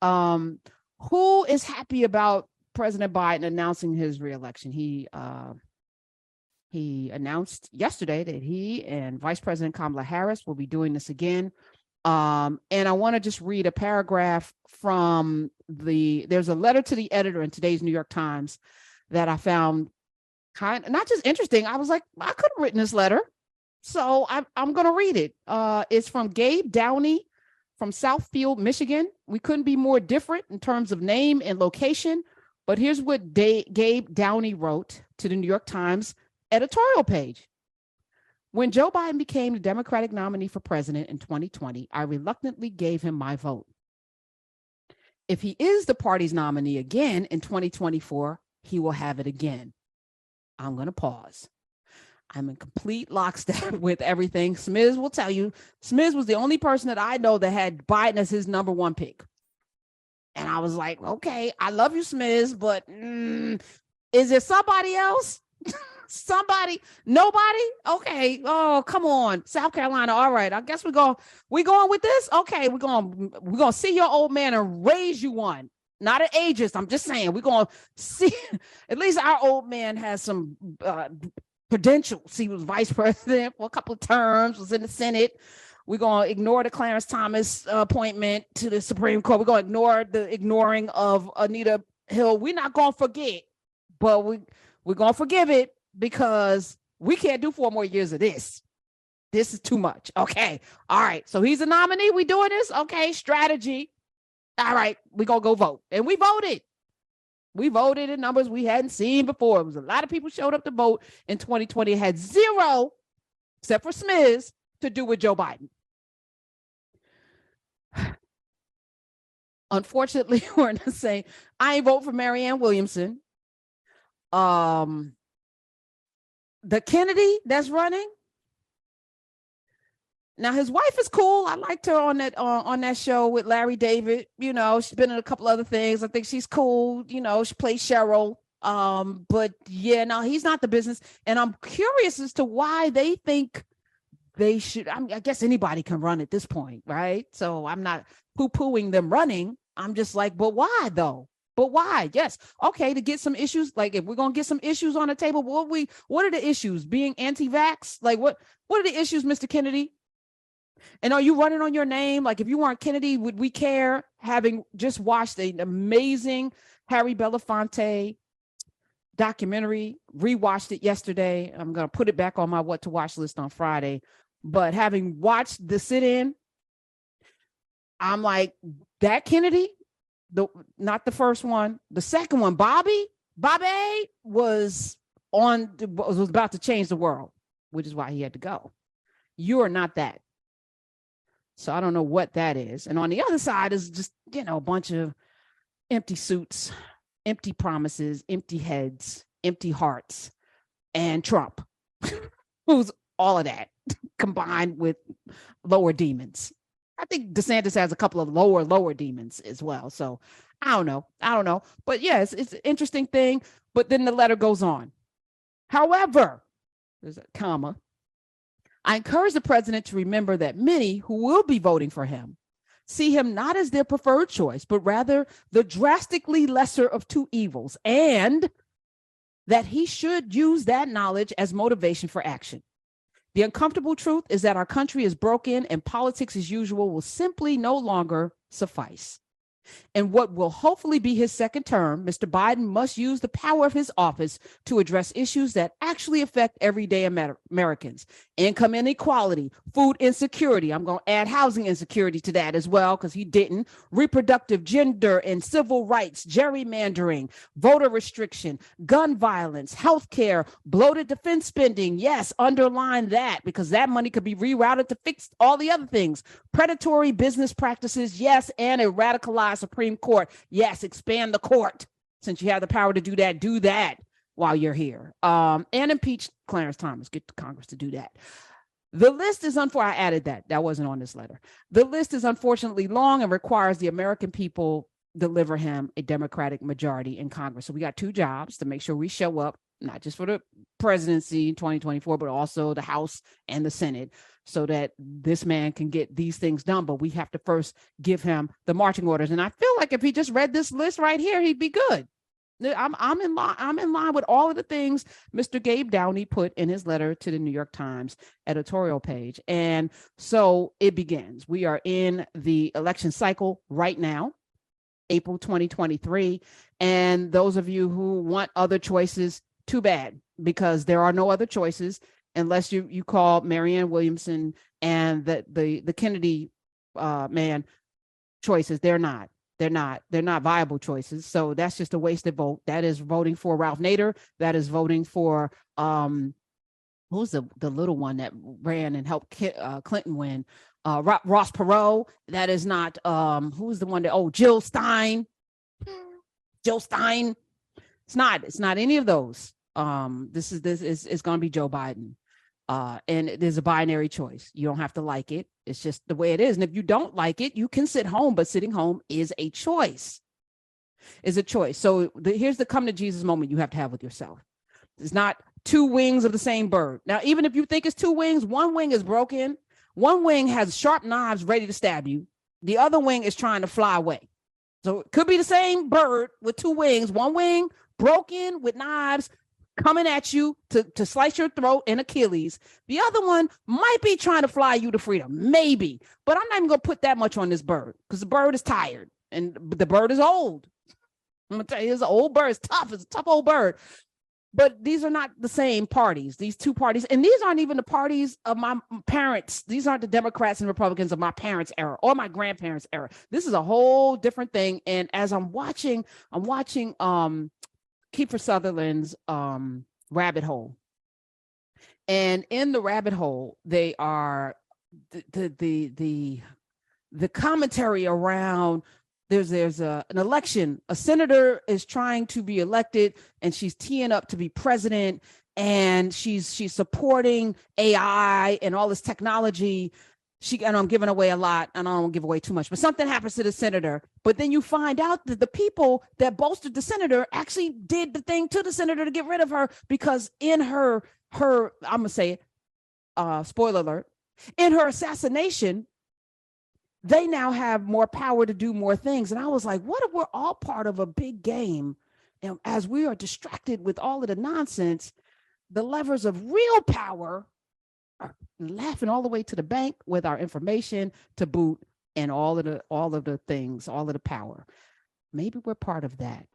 Who is happy about President Biden announcing his reelection? He announced yesterday that he and Vice President Kamala Harris will be doing this again. And I want to just read a paragraph from there's a letter to the editor in today's New York Times that I found not just interesting. I was like, I could have written this letter. So I'm going to read it. It's from Gabe Downey from Southfield, Michigan. We couldn't be more different in terms of name and location. But here's what Gabe Downey wrote to the New York Times editorial page. When Joe Biden became the Democratic nominee for president in 2020, I reluctantly gave him my vote. If he is the party's nominee again in 2024, he will have it again. I'm going to pause. I'm in complete lockstep with everything. Smiz will tell you, Smiz was the only person that I know that had Biden as his number one pick. And I was like, okay, I love you, Smiz, but is there somebody else? Somebody? Nobody? Okay. Oh, come on. South Carolina. All right. I guess we going with this. Okay. We're going to see your old man and raise you one. Not an ageist. I'm just saying we're going to see at least our old man has some credentials. He was vice president for a couple of terms, was in the Senate. We're going to ignore the Clarence Thomas appointment to the Supreme Court. We're going to ignore the ignoring of Anita Hill. We're not going to forget, but we're going to forgive it because we can't do 4 more years of this. This is too much. Okay. All right. So he's a nominee. We doing this? Okay. Strategy. All right. We're going to go vote. And we voted. We voted in numbers we hadn't seen before. It was a lot of people showed up to vote in 2020. It had zero, except for Smiz, to do with Joe Biden. Unfortunately, we're not saying I ain't vote for Marianne Williamson. The Kennedy that's running. Now his wife is cool. I liked her on that show with Larry David. You know, she's been in a couple other things. I think she's cool. You know, she plays Cheryl. But yeah, no, he's not the business. And I'm curious as to why they think they should. I guess anybody can run at this point, right? So I'm not poo-pooing them running. I'm just like, but why though? But why? Yes. Okay. To get some issues. Like if we're going to get some issues on the table, what are the issues? Being anti-vax? Like what are the issues, Mr. Kennedy? And are you running on your name? Like if you weren't Kennedy, would we care? Having just watched an amazing Harry Belafonte documentary, rewatched it yesterday. I'm going to put it back on my what to watch list on Friday. But having watched the sit-in, I'm like, that Kennedy, not the first one, the second one, Bobby was about to change the world, which is why he had to go. You are not that. So I don't know what that is. And on the other side is just, a bunch of empty suits, empty promises, empty heads, empty hearts, and Trump, who's all of that combined with lower demons. I think DeSantis has a couple of lower demons as well. So I don't know. But yes, it's an interesting thing. But then the letter goes on. However, there's a comma. I encourage the president to remember that many who will be voting for him see him not as their preferred choice, but rather the drastically lesser of two evils, and that he should use that knowledge as motivation for action. The uncomfortable truth is that our country is broken and politics as usual will simply no longer suffice. In what will hopefully be his second term, Mr. Biden must use the power of his office to address issues that actually affect everyday Americans. Income inequality, food insecurity. I'm going to add housing insecurity to that as well, because he didn't. Reproductive, gender, and civil rights, gerrymandering, voter restriction, gun violence, healthcare, bloated defense spending. Yes, underline that, because that money could be rerouted to fix all the other things. Predatory business practices, yes, and a radicalized Supreme Court. Yes, expand the court. Since you have the power to do that while you're here. And impeach Clarence Thomas. Get the Congress to do that. The list is I added that wasn't on this letter. The list is unfortunately long and requires the American people deliver him a Democratic majority in Congress. So we got 2 jobs to make sure we show up, not just for the presidency in 2024, but also the House and the Senate, so that this man can get these things done. But we have to first give him the marching orders. And I feel like if he just read this list right here, he'd be good. I'm in line. I'm in line with all of the things Mr. Gabe Downey put in his letter to the New York Times editorial page. And so it begins. We are in the election cycle right now, April 2023. And those of you who want other choices, too bad, because there are no other choices unless you call Marianne Williamson and the Kennedy man choices. They're not viable choices. So that's just a wasted vote. That is voting for Ralph Nader. That is voting for who's the little one that ran and helped Clinton win? Ross Perot. That is not who's the one that Jill Stein. It's not any of those. This is going to be Joe Biden. And it is a binary choice. You don't have to like it. It's just the way it is. And if you don't like it, you can sit home, but sitting home is a choice. So here's the come to Jesus moment you have to have with yourself. It's not two wings of the same bird. Now, even if you think it's two wings, one wing is broken. One wing has sharp knives ready to stab you. The other wing is trying to fly away. So it could be the same bird with two wings, one wing broken with knives coming at you to slice your throat and Achilles. The other one might be trying to fly you to freedom, maybe, but I'm not even gonna put that much on this bird because the bird is tired and the bird is old. I'm gonna tell you, it's an old bird. It's a tough old bird. But these are not the same parties, these two parties. And these aren't even the parties of my parents. These aren't the Democrats and Republicans of my parents' era or my grandparents' era. This is a whole different thing. And as I'm watching Kiefer Sutherland's Rabbit Hole. And in the rabbit hole, they are the commentary around there's an election. A senator is trying to be elected and she's teeing up to be president, and she's supporting AI and all this technology. And I'm giving away a lot, and I don't give away too much, but something happens to the senator. But then you find out that the people that bolstered the senator actually did the thing to the senator to get rid of her, because in her I'm gonna say it, spoiler alert, in her assassination, they now have more power to do more things. And I was like, what if we're all part of a big game? And as we are distracted with all of the nonsense, the levers of real power are laughing all the way to the bank with our information to boot and all of the things, all of the power. Maybe we're part of that.